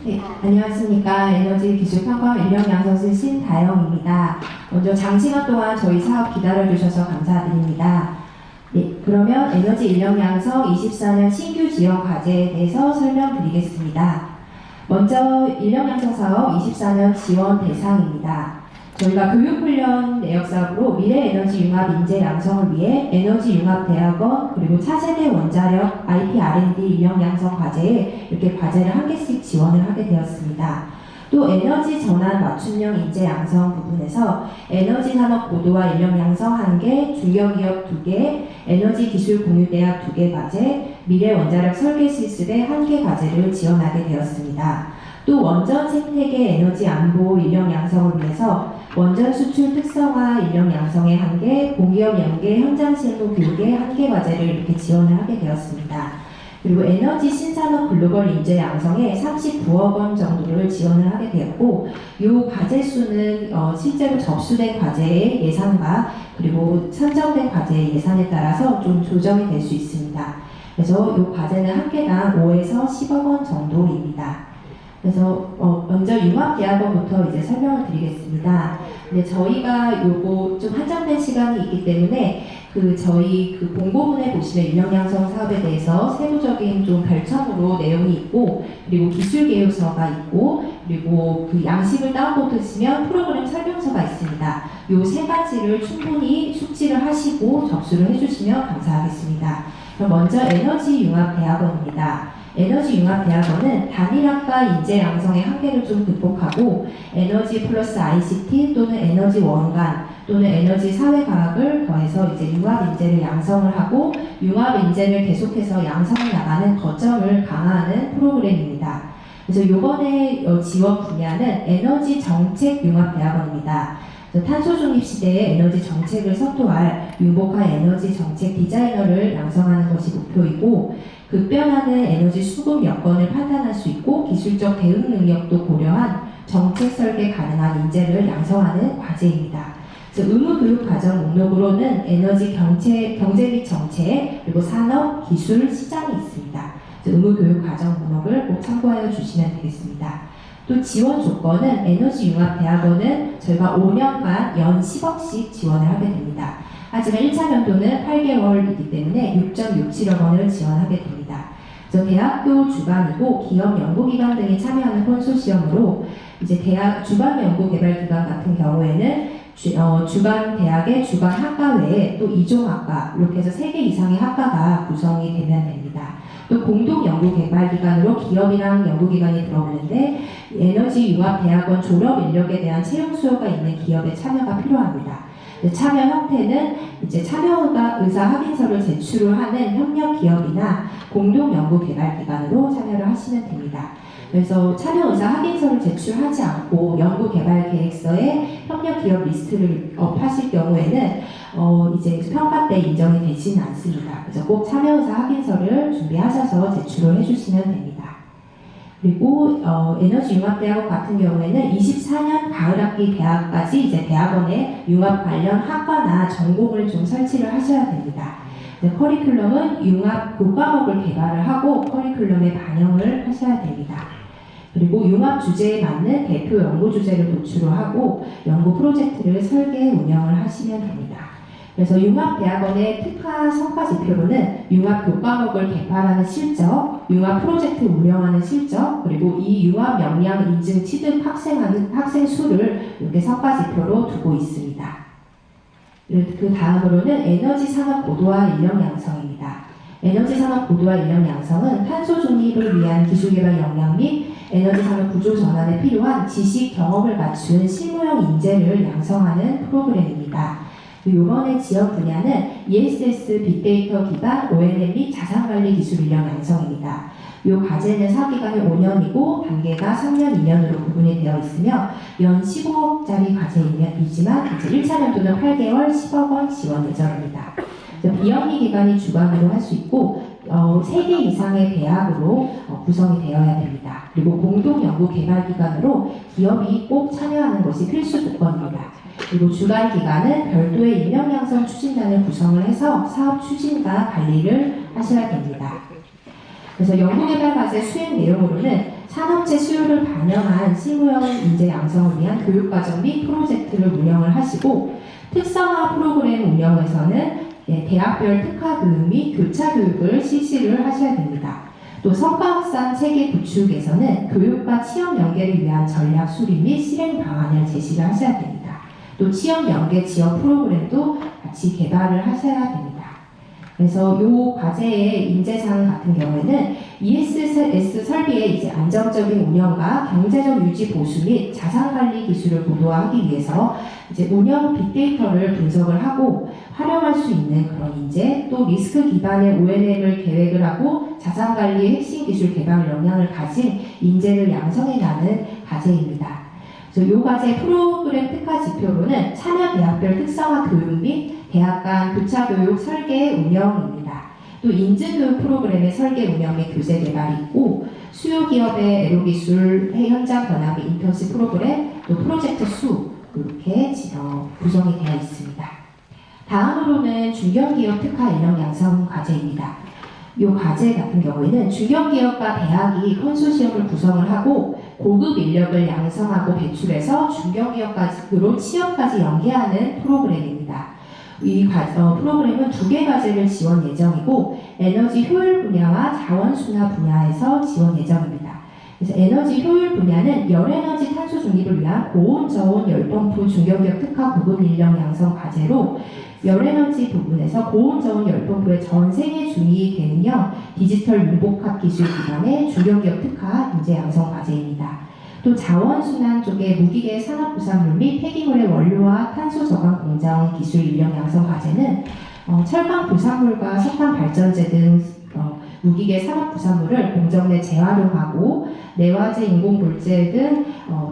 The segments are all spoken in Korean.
네, 안녕하십니까. 에너지기술평가 인력양성실 신다영입니다. 먼저 장시간 동안 저희 사업 기다려주셔서 감사드립니다. 네, 그러면 에너지 인력양성 24년 신규 지원 과제에 대해서 설명드리겠습니다. 먼저 인력양성 사업 24년 지원 대상입니다. 저희가 교육훈련 내역사업으로 미래에너지융합 인재 양성을 위해 에너지융합대학원 그리고 차세대 원자력 IP R&D 인력 양성 과제에 이렇게 과제를 한 개씩 지원을 하게 되었습니다. 또 에너지 전환 맞춤형 인재 양성 부분에서 에너지 산업 고도화 인력 양성 1개, 중견기업 2개, 에너지 기술 공유대학 2개 과제, 미래 원자력 설계 실습에 1개 과제를 지원하게 되었습니다. 또 원전 생태계 에너지 안보 인력 양성을 위해서 원전 수출 특성화 인력 양성에 1개, 공기업 연계 현장 실무 교육에 1개 과제를 이렇게 지원을 하게 되었습니다. 그리고 에너지 신산업 글로벌 인재 양성에 39억 원 정도를 지원을 하게 되었고, 이 과제 수는 실제로 접수된 과제의 예산과 그리고 선정된 과제의 예산에 따라서 좀 조정이 될 수 있습니다. 그래서 이 과제는 한 개당 5에서 10억 원 정도입니다. 그래서 먼저 융합대학원부터 이제 설명을 드리겠습니다. 근데 저희가 요거 좀 한정된 시간이 있기 때문에 저희 공고문에 보시면 인력양성 사업에 대해서 세부적인 좀 별첨으로 내용이 있고, 그리고 기술계획서가 있고, 그리고 양식을 다운로드하시면 프로그램 설명서가 있습니다. 요 세 가지를 충분히 숙지를 하시고 접수를 해주시면 감사하겠습니다. 그럼 먼저 에너지융합대학원입니다. 에너지융합대학원은 단일학과 인재 양성의 한계를 좀 극복하고 에너지 플러스 ICT 또는 에너지 원간 또는 에너지 사회과학을 더해서 이제 융합 인재를 양성을 하고 융합 인재를 계속해서 양성해 나가는 거점을 강화하는 프로그램입니다. 그래서 이번에 지원 분야는 에너지 정책 융합대학원입니다. 탄소 중립 시대의 에너지 정책을 선도할 융복한 에너지 정책 디자이너를 양성하는 것이 목표이고, 급변하는 에너지 수급 여건을 판단할 수 있고 기술적 대응 능력도 고려한 정책 설계 가능한 인재를 양성하는 과제입니다. 그래서 의무 교육 과정 목록으로는 에너지 경제 및 정책, 그리고 산업, 기술, 시장이 있습니다. 의무 교육 과정 목록을 꼭 참고하여 주시면 되겠습니다. 또 지원 조건은 에너지융합대학원은 저희가 5년간 연 10억씩 지원을 하게 됩니다. 하지만 1차 연도는 8개월이기 때문에 6.67억 원을 지원하게 됩니다. 그래서 대학교 주관이고 기업 연구기관 등이 참여하는 콘소시엄으로 이제 대학 주관 연구개발기관 같은 경우에는 주관 대학의 주관 학과 외에 또 이종학과 이렇게 해서 3개 이상의 학과가 구성이 되면 됩니다. 또 공동연구개발기관으로 기업이랑 연구기관이 들어오는데 에너지융합대학원 졸업 인력에 대한 채용 수요가 있는 기업의 참여가 필요합니다. 참여 형태는 이제 참여 의사 확인서를 제출을 하는 협력 기업이나 공동연구개발기관으로 참여를 하시면 됩니다. 그래서 참여 의사 확인서를 제출하지 않고 연구개발계획서에 협력 기업 리스트를 업하실 경우에는 이제 평가 때 인정이 되지는 않습니다. 그래서 꼭 참여 의사 확인서를 준비하셔서 제출을 해주시면 됩니다. 그리고 에너지융합대학원 같은 경우에는 24년 가을학기 대학까지 이제 대학원에 융합 관련 학과나 전공을 좀 설치를 하셔야 됩니다. 커리큘럼은 융합 교과목을 개발을 하고 커리큘럼에 반영을 하셔야 됩니다. 그리고 융합 주제에 맞는 대표 연구 주제를 도출을 하고 연구 프로젝트를 설계 운영을 하시면 됩니다. 그래서 융합대학원의 특화 성과 지표로는 융합 교과목을 개발하는 실적, 융합 프로젝트 운영하는 실적, 그리고 이 융합 역량 인증 취득 학생 수를 이렇게 성과 지표로 두고 있습니다. 그 다음으로는 에너지 산업 고도화 인력 양성입니다. 에너지 산업 고도화 인력 양성은 탄소 중립을 위한 기술 개발 역량 및 에너지 산업 구조 전환에 필요한 지식 경험을 갖춘 실무형 인재를 양성하는 프로그램입니다. 이번에 지원 분야는 ESS 빅데이터 기반 ONM 및 자산관리 기술 인력 양성입니다. 이 과제는 사업기간이 5년이고 단계가 3년, 2년으로 구분이 되어 있으며 연 15억짜리 과제이지만 이제 1차 연도는 8개월, 10억 원 지원 예정입니다. 비영리 기관이 주관으로 할 수 있고 3개 이상의 대학으로 구성이 되어야 됩니다. 그리고 공동연구개발기관으로 기업이 꼭 참여하는 것이 필수 조건입니다. 그리고 주관기관은 별도의 인력양성 추진단을 구성을 해서 사업 추진과 관리를 하셔야 됩니다. 그래서 연구개발과제 수행 내용으로는 산업체 수요를 반영한 실무형 인재 양성을 위한 교육과정 및 프로젝트를 운영을 하시고, 특성화 프로그램 운영에서는 대학별 특화교육 및 교차교육을 실시를 하셔야 됩니다. 또 성과확산 체계 구축에서는 교육과 취업 연계를 위한 전략 수립 및 실행 방안을 제시를 하셔야 됩니다. 또 취업 연계 지원 프로그램도 같이 개발을 하셔야 됩니다. 그래서 이 과제의 인재상 같은 경우에는 ESS 설비의 이제 안정적인 운영과 경제적 유지 보수 및 자산 관리 기술을 고도화하기 위해서 이제 운영 빅데이터를 분석을 하고 활용할 수 있는 그런 인재, 또 리스크 기반의 O&M을 계획을 하고 자산 관리의 핵심 기술 개발 역량을 가진 인재를 양성해 가는 과제입니다. 이 과제 프로그램 특화 지표로는 참여 대학별 특성화 교육 및 대학 간 교차 교육 설계 운영입니다. 또 인증교육 프로그램의 설계 운영 및 교재 개발이 있고, 수요 기업의 에로기술 현장 변화 및 인턴십 프로그램, 또 프로젝트 수 이렇게 구성이 되어 있습니다. 다음으로는 중견기업 특화 인력 양성 과제입니다. 이 과제 같은 경우에는 중견기업과 대학이 컨소시엄을 구성을 하고 고급 인력을 양성하고 배출해서 중견기업으로 취업까지 연계하는 프로그램입니다. 이 프로그램은 2개 과제를 지원 예정이고, 에너지 효율 분야와 자원순화 분야에서 지원 예정입니다. 그래서 에너지 효율 분야는 열에너지 탄소 중립을 위한 고온 저온 열펌프 중견기업 특화 고급 인력 양성 과제로, 열에너지 부분에서 고온 저온 열펌프의 전 세계 준위 개능형 디지털 융복합 기술 기반의 중견기업 특화 인재 양성 과제입니다. 또 자원순환 쪽의 무기계 산업 부산물 및 폐기물의 원료와 탄소 저감 공정 기술 인력 양성 과제는 철강 부산물과 석탄 발전제 등 무기계 산업 부산물을 공정 내 재활용하고 내화재 인공물질 등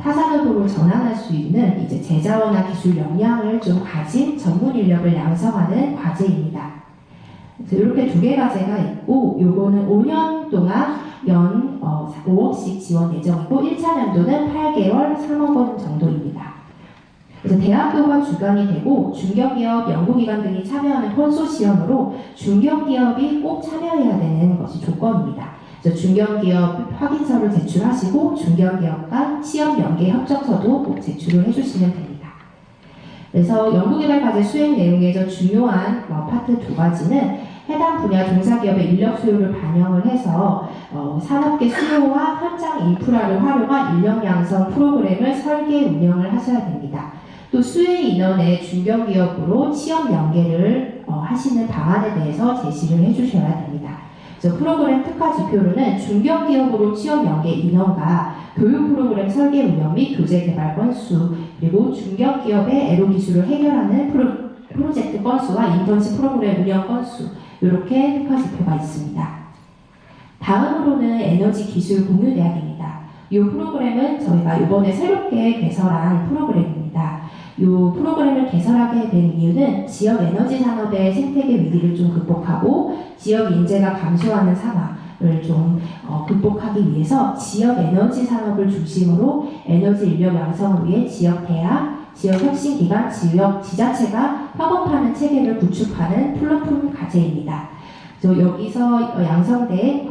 타산업으로 전환할 수 있는 이제 제자원화 기술 역량을 좀 가진 전문 인력을 양성하는 과제입니다. 이렇게 2개 과제가 있고, 요거는 5년 동안 연 5억씩 지원 예정이고 1차 연도는 8개월 3억 원 정도입니다. 그래서 대학교가 주관이 되고 중견기업, 연구기관 등이 참여하는 컨소시엄으로 중견기업이 꼭 참여해야 되는 것이 조건입니다. 그래서 중견기업 확인서를 제출하시고 중견기업 간 취업 연계 협정서도 꼭 제출을 해주시면 됩니다. 그래서 연구개발과제 수행 내용에서 중요한 파트 2가지는 해당 분야 종사기업의 인력 수요를 반영을 해서 산업계 수요와 현장 인프라를 활용한 인력 양성 프로그램을 설계 운영을 하셔야 됩니다. 또 수혜 인원의 중견기업으로 취업 연계를 하시는 방안에 대해서 제시를 해주셔야 됩니다. 그래서 프로그램 특화 지표로는 중견기업으로 취업 연계 인원과 교육 프로그램 설계 운영 및 교재 개발 건수, 그리고 중견기업의 애로 기술을 해결하는 프로젝트 건수와 인턴십 프로그램 운영 건수, 이렇게 특화 지표가 있습니다. 다음으로는 에너지 기술 공유 대학입니다. 이 프로그램은 저희가 이번에 새롭게 개설한 프로그램입니다. 이 프로그램을 개설하게 된 이유는 지역 에너지 산업의 생태계 위기를 좀 극복하고 지역 인재가 감소하는 상황을 좀 극복하기 위해서 지역 에너지 산업을 중심으로 에너지 인력 양성을 위해 지역 대학, 지역 혁신기관, 지역 지자체가 협업하는 체계를 구축하는 플랫폼 과제입니다. 여기서 양성된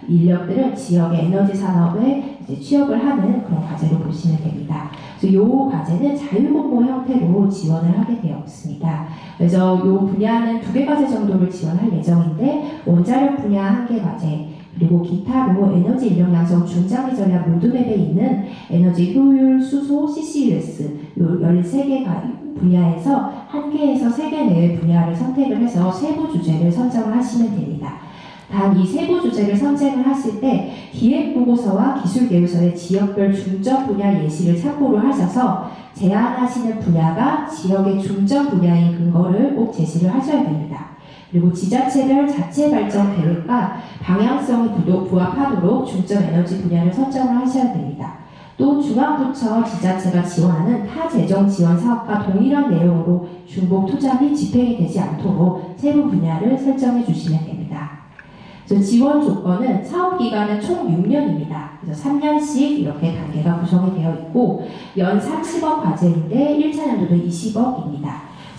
인력들은 지역의 에너지 산업에 이제 취업을 하는 그런 과제로 보시면 됩니다. 이 과제는 자유공모 형태로 지원을 하게 되어 있습니다. 그래서 이 분야는 2개 과제 정도를 지원할 예정인데, 원자력 분야 1개 과제, 그리고 기타로 에너지 인력 양성 중장기 전략 로드맵에 있는 에너지 효율, 수소, CCUS 이 13개 분야에서 1개에서 3개 내의 분야를 선택을 해서 세부 주제를 선정을 하시면 됩니다. 단 이 세부 주제를 선정을 하실 때 기획보고서와 기술계획서의 지역별 중점 분야 예시를 참고를 하셔서 제안하시는 분야가 지역의 중점 분야인 근거를 꼭 제시를 하셔야 됩니다. 그리고 지자체별 자체 발전 계획과 방향성이 부합하도록 중점 에너지 분야를 선정을 하셔야 됩니다. 또 중앙부처 지자체가 지원하는 타 재정 지원 사업과 동일한 내용으로 중복 투자 및 집행이 되지 않도록 세부 분야를 설정해 주시면 됩니다. 지원 조건은 사업 기간은 총 6년입니다. 그래서 3년씩 이렇게 단계가 구성이 되어 있고 연 30억 과제인데 1차 연도는 20억입니다.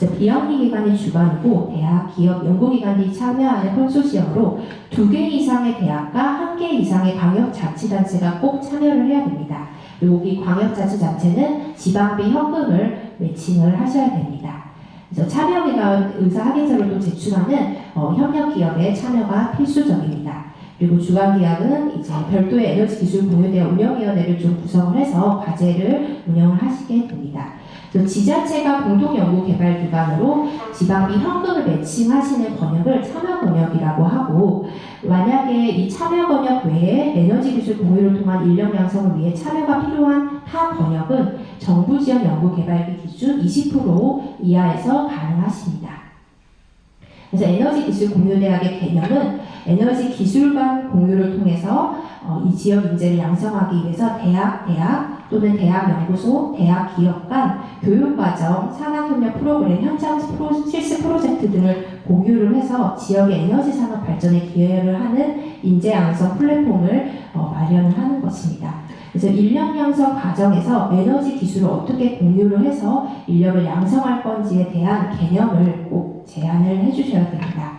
그래서 비영리 기관이 주관이고 대학, 기업, 연구기관이 참여하는 컨소시엄으로 2개 이상의 대학과 1개 이상의 광역자치단체가 꼭 참여를 해야 됩니다. 그리고 이 광역자치단체는 지방비 현금을 매칭을 하셔야 됩니다. 그래서 참여기관 의사 확인서를 또 제출하는 협력기업의 참여가 필수적입니다. 그리고 주관기업은 이제 별도의 에너지기술공유대회 운영위원회를 좀 구성을 해서 과제를 운영을 하시게 됩니다. 그래서 지자체가 공동연구개발기관으로 지방비 현금을 매칭하시는 번역을 참여번역이라고 하고, 만약에 이 참여번역 외에 에너지기술 공유를 통한 인력 양성을 위해 참여가 필요한 타 번역은 정부지원 연구개발비 기준 20% 이하에서 가능하십니다. 그래서 에너지기술공유대학의 개념은 에너지기술 간 공유를 통해서 이 지역 인재를 양성하기 위해서 대학 또는 대학연구소, 대학기업 간 교육과정, 산학협력 프로그램, 현장 실습 프로젝트 등을 공유를 해서 지역의 에너지 산업 발전에 기여를 하는 인재 양성 플랫폼을 마련을 하는 것입니다. 그래서 인력 양성 과정에서 에너지 기술을 어떻게 공유를 해서 인력을 양성할 건지에 대한 개념을 꼭 제안을 해주셔야 됩니다.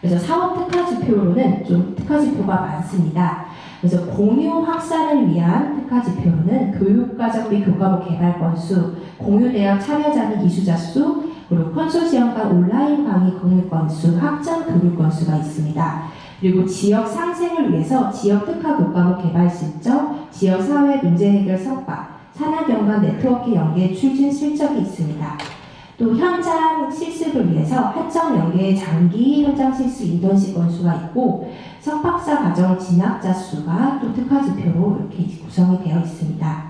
그래서 사업 특화지표로는 좀 특화지표가 많습니다. 그래서 공유 확산을 위한 특화지표로는 교육과정 및 교과목 개발 건수, 공유대학 참여자 및 이수자 수, 그리고 컨소시엄 간 온라인 강의 공유 건수, 학점 교육 건수가 있습니다. 그리고 지역 상생을 위해서 지역 특화 교과목 개발 실적, 지역 사회 문제 해결 성과, 산학 연관 네트워크 연계 추진 실적이 있습니다. 또 현장 실습을 위해서 학점 연계 장기 현장 실습 인턴십 건수가 있고, 석박사 과정 진학자 수가 또 특화 지표로 이렇게 구성이 되어 있습니다.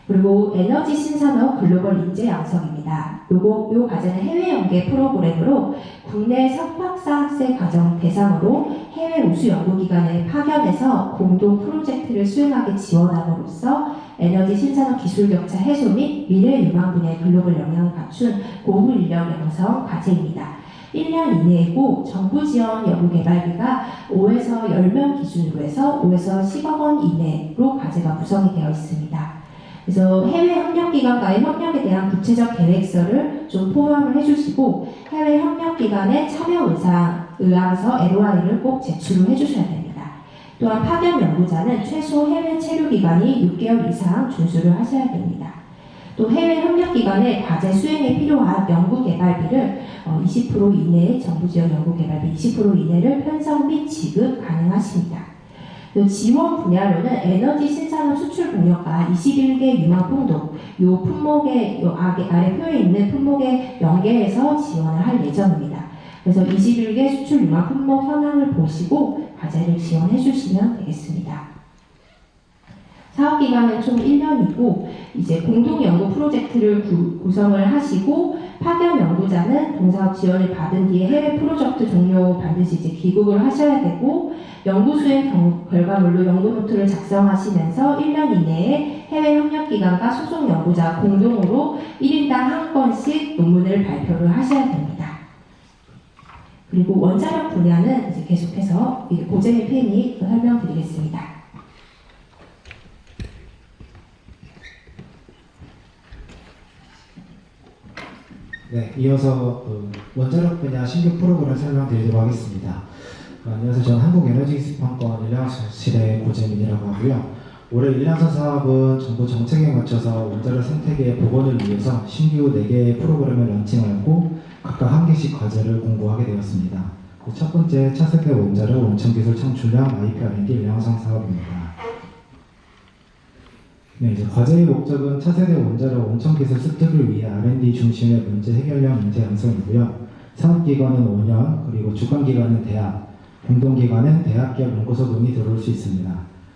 그리고 에너지 신산업 글로벌 인재 양성입니다. 요 과제는 해외 연계 프로그램으로 국내 석박사 학생 과정 대상으로 해외 우수 연구기관에 파견해서 공동 프로젝트를 수행하게 지원함으로써 에너지 신산업 기술 격차 해소 및 미래 유망 분야의 글로벌 역량을 갖춘 고부 인력 양성 과제입니다. 1년 이내이고 정부 지원 연구개발비가 5에서 10명 기준으로 해서 5에서 10억 원 이내로 과제가 구성이 되어 있습니다. 그래서 해외 협력기관과의 협력에 대한 구체적 계획서를 좀 포함을 해주시고, 해외 협력기관의 참여 의향서 LOI를 꼭 제출을 해주셔야 됩니다. 또한 파견 연구자는 최소 해외 체류기간이 6개월 이상 준수를 하셔야 됩니다. 또 해외 협력기관의 과제 수행에 필요한 연구개발비를 20% 이내의 정부지원 연구개발비 20% 이내를 편성 및 지급 가능하십니다. 지원 분야로는 에너지 신산업 수출 동력과 21개 유망 품목, 요 품목의 아래 표에 있는 품목의 연계해서 지원을 할 예정입니다. 그래서 21개 수출 유망 품목 현황을 보시고 과제를 지원해 주시면 되겠습니다. 사업기간은 총 1년이고, 이제 공동연구 프로젝트를 구성을 하시고, 파견 연구자는 동사업 지원을 받은 뒤에 해외 프로젝트 종료 반드시 이제 귀국을 하셔야 되고, 연구 수행 결과물로 연구 노트를 작성하시면서 1년 이내에 해외 협력기관과 소속 연구자 공동으로 1인당 1건씩 논문을 발표를 하셔야 됩니다. 그리고 원자력 분야는 이제 계속해서 고재미 PM이 설명드리겠습니다. 네, 이어서 원자력 분야 신규 프로그램 설명드리도록 하겠습니다. 안녕하세요. 저는 한국에너지기술평가원 일량실의 고재민이라고 하고요. 올해 일량서 사업은 정부 정책에 맞춰서 원자력 생태계의 복원을 위해서 신규 4개의 프로그램을 런칭하였고, 각각 1개씩 과제를 공고하게 되었습니다. 첫 번째, 차세대 원자력 원천기술 창출형 IP R&D 일량성 사업입니다. 네, 이제 과제의 목적은 차세대 원자력 원천기술 습득을 위해 R&D 중심의 문제 해결형 인재 양성이고요. 사업기간은 5년, 그리고 주관기관은 대학, 공동기관은 대학기업 연구소 등이 들어올 수 있습니다.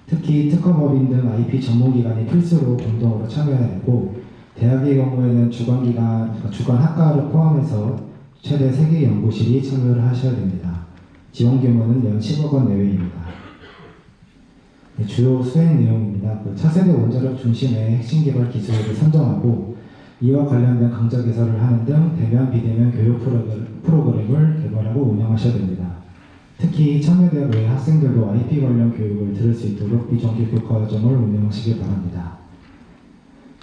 특히 특허법인 등 IP 전문기관이 필수로 공동으로 참여해야 되고, 대학의 경우에는 주관학과를 포함해서 최대 3개 연구실이 참여를 하셔야 됩니다. 지원 규모는 연 10억 원 내외입니다. 네, 주요 수행 내용입니다. 차세대 원자력 중심의 핵심 개발 기술을 선정하고, 이와 관련된 강좌 개설을 하는 등 대면 비대면 교육 프로그램을 개발하고 운영하셔야 됩니다. 특히 참여대학 외 학생들도 IP 관련 교육을 들을 수 있도록 비정규 교과정을 운영하시길 바랍니다.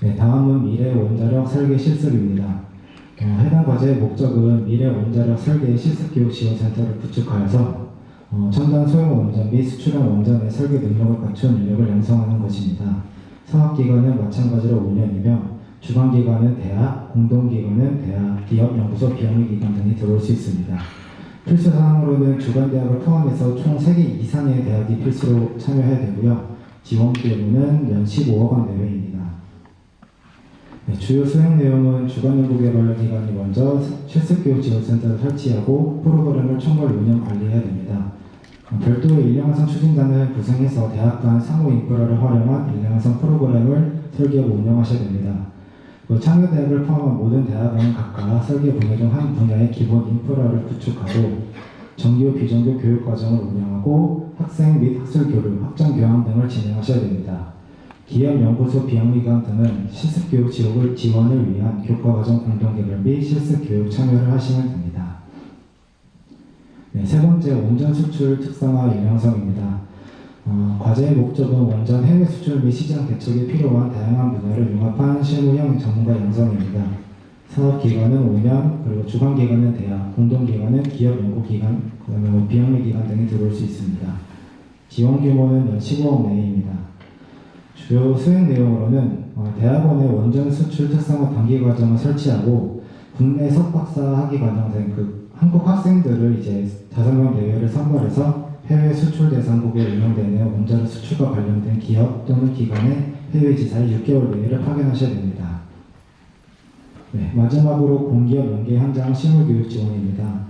네, 다음은 미래 원자력 설계 실습입니다. 해당 과제의 목적은 미래 원자력 설계 실습교육 지원센터를 구축하여서 첨단 소형 원전 및 수출형 원전의 설계 능력을 갖춘 인력을 양성하는 것입니다. 사업기간은 마찬가지로 5년이며 주관기관은 대학, 공동기관은 대학, 기업, 연구소, 비영리기관 등이 들어올 수 있습니다. 필수사항으로는 주관대학을 포함해서 총 3개 이상의 대학이 필수로 참여해야 되고요. 지원 규모는 연 15억 원 내외입니다. 네, 주요 수행 내용은 주관연구개발기관이 먼저 실습교육지원센터를 설치하고 프로그램을 총괄 운영 관리해야 됩니다. 별도의 인력양성 추진단을 구성해서 대학 간 상호 인프라를 활용한 인력양성 프로그램을 설계하고 운영하셔야 됩니다. 참여대학을 포함한 모든 대학은 각각 설계 분야 중 한 분야의 기본 인프라를 구축하고 정규, 비정규 교육과정을 운영하고 학생 및 학술 교류, 학점 교환 등을 진행하셔야 됩니다. 기업, 연구소, 비영리기관 등은 실습교육 지원을 위한 교과과정 공동개발 및 실습교육 참여를 하시면 됩니다. 네, 세 번째, 원전 수출 특성화 인형성입니다. 과제의 목적은 원전 해외 수출 및 시장 개척에 필요한 다양한 분야를 융합한 실무형 전문가 양성입니다. 사업기간은 5년, 그리고 주관기관은 대학, 공동기관은 기업, 연구기관, 그다음에 비영리기관 등이 들어올 수 있습니다. 지원 규모는 연 15억 내외입니다. 주요 수행 내용으로는 대학원의 원전 수출 특성화 단기 과정을 설치하고 국내 석박사 학위 과정 등 한국 학생들을 이제 5명 대회를 선발해서 해외 수출 대상국에 운영되는 원자력 수출과 관련된 기업 또는 기관의 해외 지사에 6개월 내외를 파견하셔야 됩니다. 네, 마지막으로 공기업 연계 현장 실무교육 지원입니다.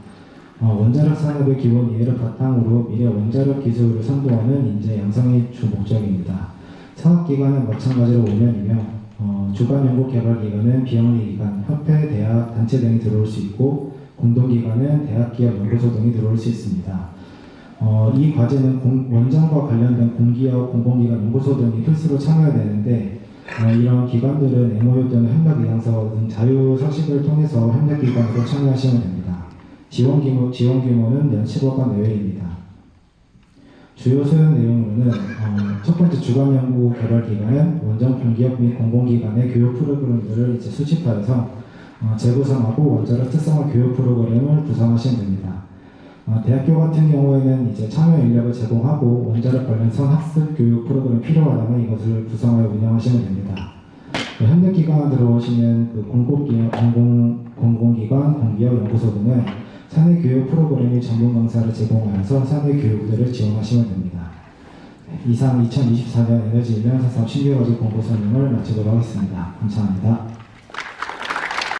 원자력 산업의 기본 이해를 바탕으로 미래 원자력 기술을 선도하는 인재 양성이 주 목적입니다. 사업기간은 마찬가지로 5년이며 주관연구개발기관은 비영리기관, 협회, 대학, 단체 등이 들어올 수 있고 공동기관은 대학, 기업, 연구소 등이 들어올 수 있습니다. 이 과제는 원전과 관련된 공기업, 공공기관, 연구소 등이 필수로 참여해야 되는데 이런 기관들은 MOU 또는 협력이양서 등 자유서식을 통해서 협력기관으로 참여하시면 됩니다. 지원 규모는 연 10억 원 내외입니다. 주요 수행 내용으로는 첫 번째 주관연구개발기관은 원전 공기업 및 공공기관의 교육 프로그램들을 이제 수집하여서 재구성하고 원자력 특성화 교육 프로그램을 구성하시면 됩니다. 대학교 같은 경우에는 이제 참여 인력을 제공하고 원자력 관련성 학습 교육 프로그램이 필요하다면 이것을 구성하여 운영하시면 됩니다. 협력기관 들어오시는 공공기관, 공기업, 연구소 등은 사내 교육 프로그램이 전문 강사를 제공하여서 사내 교육들을 지원하시면 됩니다. 이상 2024년 에너지 인명사업 신규 과제 공고 설명을 마치도록 하겠습니다. 감사합니다.